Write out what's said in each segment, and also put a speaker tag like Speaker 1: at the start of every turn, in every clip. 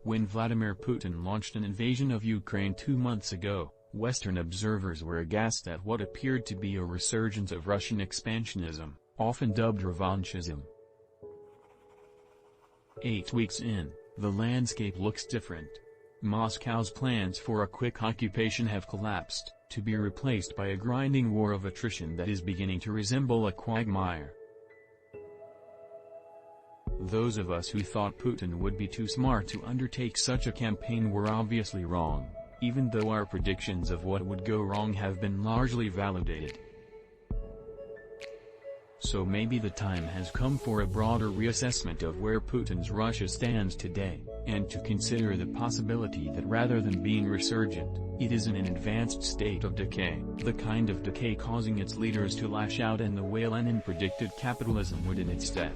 Speaker 1: When Vladimir Putin launched an invasion of Ukraine 2 months ago, Western observers were aghast at what appeared to be a resurgence of Russian expansionism, often dubbed revanchism. 8 weeks in, the landscape looks different. Moscow's plans for a quick occupation have collapsed, to be replaced by a grinding war of attrition that is beginning to resemble a quagmire. Those of us who thought Putin would be too smart to undertake such a campaign were obviously wrong, even though our predictions of what would go wrong have been largely validated. So maybe the time has come for a broader reassessment of where Putin's Russia stands today, and to consider the possibility that rather than being resurgent, it is in an advanced state of decay, the kind of decay causing its leaders to lash out in the way Lenin predicted capitalism would in its death.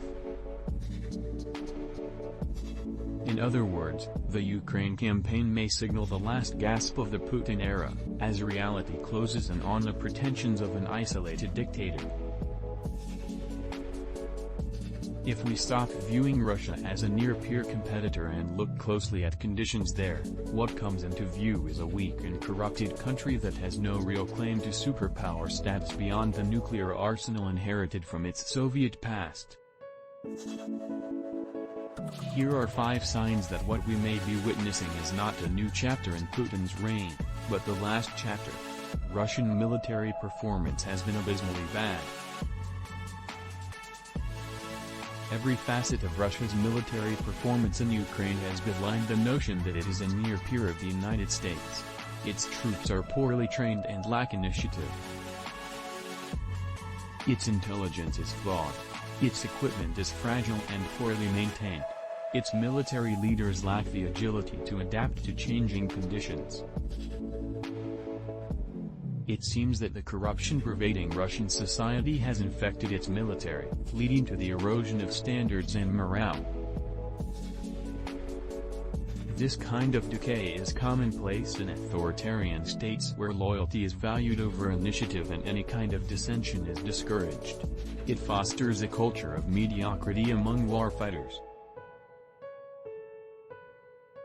Speaker 1: In other words, the Ukraine campaign may signal the last gasp of the Putin era, as reality closes in on the pretensions of an isolated dictator. If we stop viewing Russia as a near-peer competitor and look closely at conditions there, what comes into view is a weak and corrupted country that has no real claim to superpower status beyond the nuclear arsenal inherited from its Soviet past. Here are 5 signs that what we may be witnessing is not a new chapter in Putin's reign, but the last chapter. Russian military performance has been abysmally bad. Every facet of Russia's military performance in Ukraine has belied the notion that it is a near peer of the United States. Its troops are poorly trained and lack initiative. Its intelligence is flawed. Its equipment is fragile and poorly maintained. Its military leaders lack the agility to adapt to changing conditions. It seems that the corruption pervading Russian society has infected its military, leading to the erosion of standards and morale. This kind of decay is commonplace in authoritarian states where loyalty is valued over initiative and any kind of dissension is discouraged. It fosters a culture of mediocrity among warfighters.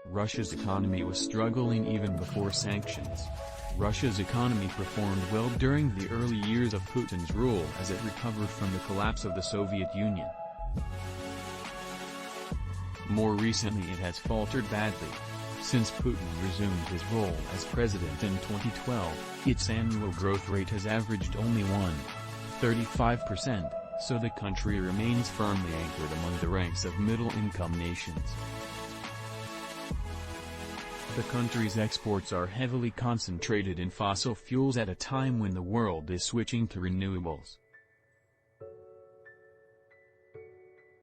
Speaker 1: Russia's economy was struggling even before sanctions. Russia's economy performed well during the early years of Putin's rule as it recovered from the collapse of the Soviet Union. More recently it has faltered badly. Since Putin resumed his role as president in 2012, its annual growth rate has averaged only 1.35%, so the country remains firmly anchored among the ranks of middle-income nations. The country's exports are heavily concentrated in fossil fuels at a time when the world is switching to renewables.